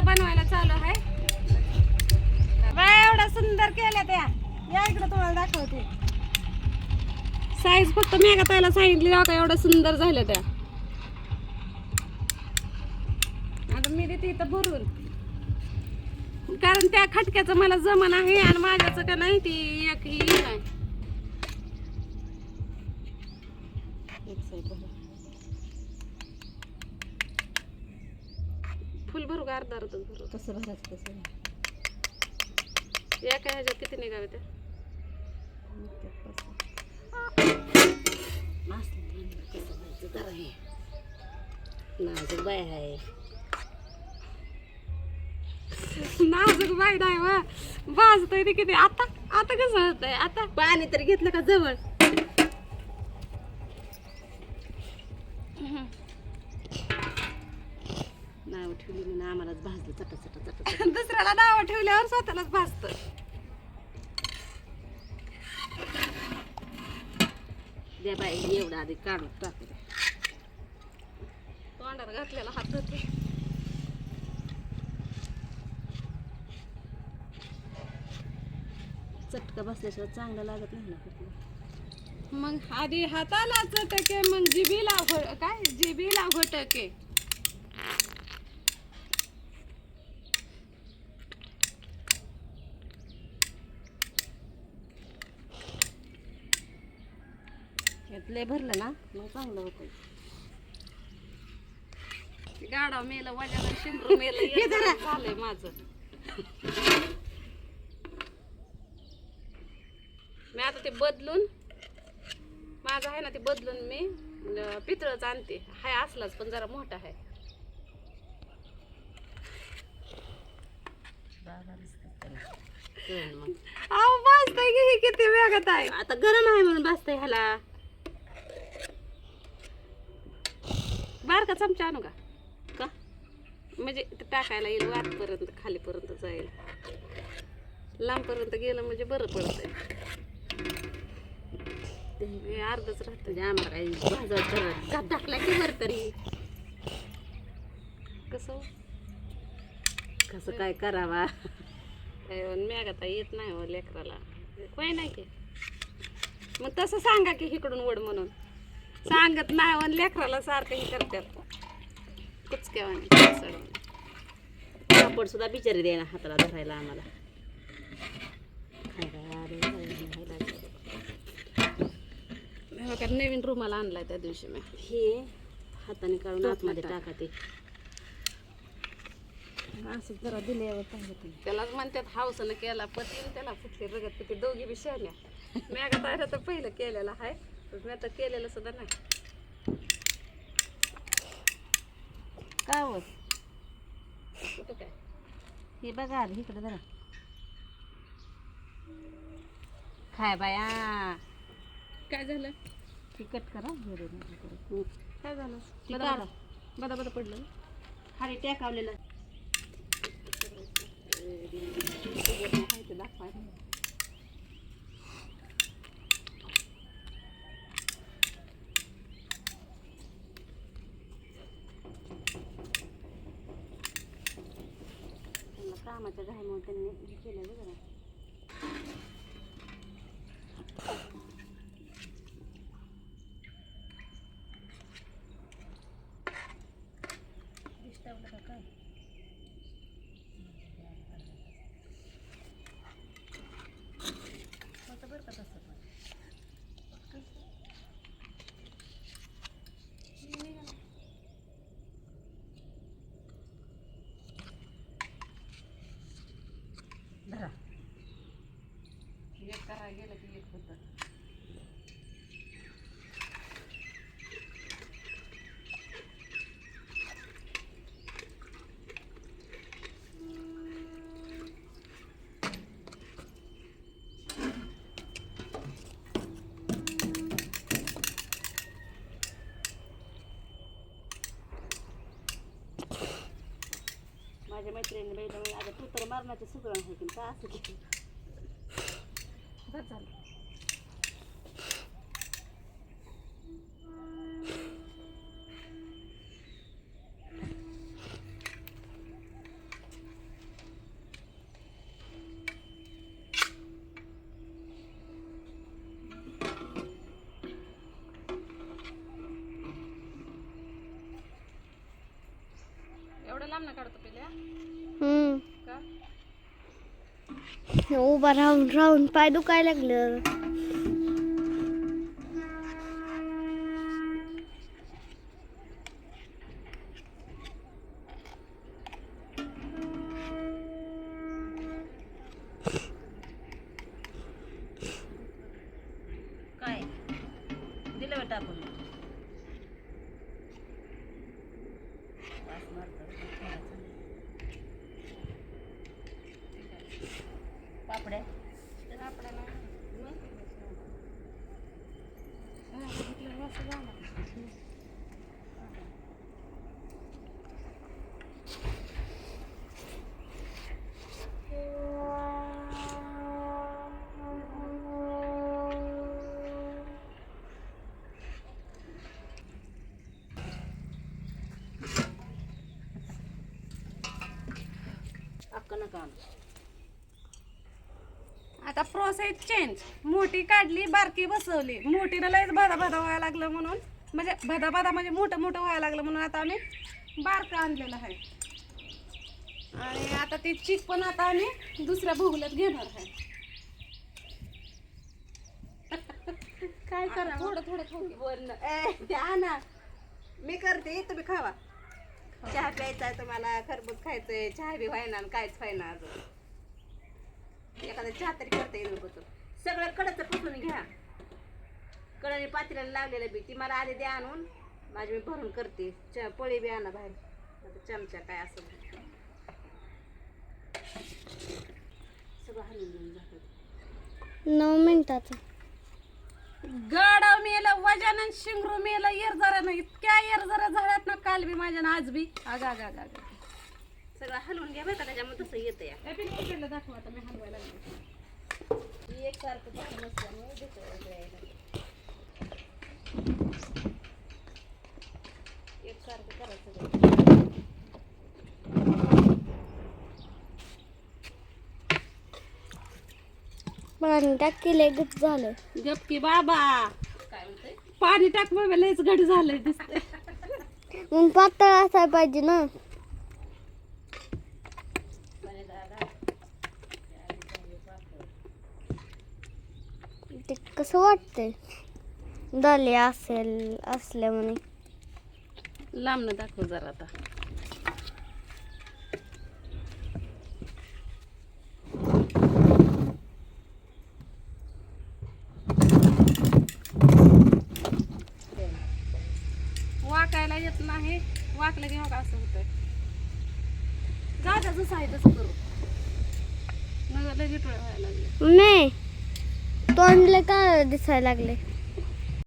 बनवायला चालू आहे. बाय एवढा सुंदर केल्या त्या. या इकडे तुम्हाला दाखवते. साईज फक्त मेघा ताईला सांगितली का एवढं सुंदर झालं त्या. आता मी देते इथं भरून, कारण त्या खटक्याचं मला जमन आहे आणि माझ्याचं का नाही ती एक ही नाही. फुल भरू का अर्धा अर्ध भरू? कसं भरायचं कसं एका ह्याच्यात किती निघावे त्या? नाजूक बाय आहे. नाजूक बाई नाही वा भाजतय ते किती. आता आता कसं होतंय? आता पाणी तर घेतलं का जवळ. नाव ठेवली म्हणून आम्हालाच भाजलं चटा चटा चटा चटा. दुसऱ्याला नाव ठेवल्यावर स्वतःलाच भाजत. द्या बाई एवढं आधी काढून टाकू द्या. तोंडाला घातलेला हात होते. चटका बसल्याशिवाय चांगलं लागत नाही ना. मग आधी हाताला चटके मग जिबीला काय जिबीला घोटके. लय भरलं ना मग चांगलं होतं. गाडा मेलं वजाला शिंबरू मेलं झालंय माझं. मी आता ते बदलून माझं आहे ना ते बदलून मी पितळच आणते. हाय असलाच पण जरा मोठा आहे. अहो भाजताय की हे किती वेगत आहे. आता गरम आहे म्हणून भाजतंय ह्याला. बारका चमचा आणू का? का म्हणजे ते टाकायला येईल वाटपर्यंत खालीपर्यंत जाईल. लांबपर्यंत गेलं म्हणजे बरं पडतंय. हे अर्धच राहतं. म्हणजे आम्हाला काही भाजायचं टाकला की वर तरी कसं कसं काय करावा. मेघाता येत नाही हो लेकराला. काय नाही की मग तसं सांगा की इकडून वड म्हणून. सांगत नाही हो लेकराला सारखं हे करतात कुचक्यावाने. कापड सुद्धा बिचारी द्यायला हाताला धरायला आम्हाला. नवीन रुमाला आणलाय त्या दिवशी मी. हे हाताने काढून आतमध्ये टाका ते. असं जरा दिल्यावर पाहिजे. त्यालाच म्हणतात हावसानं केला पती त्याला फुटली रगत पिती दोघी बी शहाण्या. मेघा ताईला तर पहिलं केलेलं आहे मी आता केलेलं सुद्धा नाही. का होत कुठं काय हे बघा इकडे जरा खाय बाया. काय झालं? तिखट करा काय झालं? काढा बदा बदा पडलं खाली टेकावलेलं. कामाच्या घाईमुळे त्यांनी केलेलं जरा. दिसतं का काय? होतं बरं का तसं पण. धरा एक करायला गेलं की एक होतं. माझ्या मैत्रिणीने बघितलं आता तू तर मरणाचं सुगरण आहे की का असं की बस झालं. लांब काढतो पिल्या का उभा राहून राहून पाय दुखायला लागलं. काय दिलं बेटा आपण वास मारतो. पापड्या आपल्याला अक्का नका आणू. आता प्रोसेस चेंज. मोठी काढली बारकी बसवली. मोठीनं लयच भदा भदा व्हायला लागलं म्हणून म्हणजे भदा भदा म्हणजे मोठं मोठं व्हायला लागलं म्हणून आता आम्ही बारकं आणलेलं आहे. आणि आता ती चिक पण आता आम्ही दुसऱ्या भोगल्यात घेणार आहे. काय करा थोडं थोडं थोडं बोल द्या ना. मी करते तुम्ही खावा. चहा प्यायचा आहे तुम्हाला, खरबूज खायचंय, चहा बी व्हायना आणि काहीच व्हायना अजून. एखादा चहा तरी करता येईल बघतो. सगळं कडचं पुसून घ्या. कडाने पातेल्याला लावलेलं बी ती मला आधी द्या आणून. माझी मी भरून करते. पोळी बी आणा बाहेर. आता चमचा काय असं सगळं हलवून घेऊन जातात. 9 मिनिटाचं. गाडाव मेलं वजन शिंगरू मेलं येरझऱ्यानं. इतक्या येरझऱ्या झाल्यात ना काल बी माझ्या ना आज बी. आगा आगा आगा आगा. सगळं हलवून घ्या बरं का, त्याच्यामुळे तसं येतं या. दाखवा आता मी हलवायला लागले. ही एकसारखं झालं नसल्यामुळे दुसरं यायला एकसारखं करायचं सगळं. पाणी टाकीले गच झालं. गपकी बाबा काय म्हणतंय पाणी टाक बाबा लयच घडी झालंय दिसतंय. मग पातळ असायला पाहिजे ना. ते कसं वाटतंय दाले असेल असल्या म्हणे. लांबनं दाखव जरा आता. वाकायला येत नाही. वाकलं की मग असं होतंय. जागा जसं आहे तसं करू. नगर लय जिटोळे व्हायला लागले. नाही तोंडले का दिसायला लागले.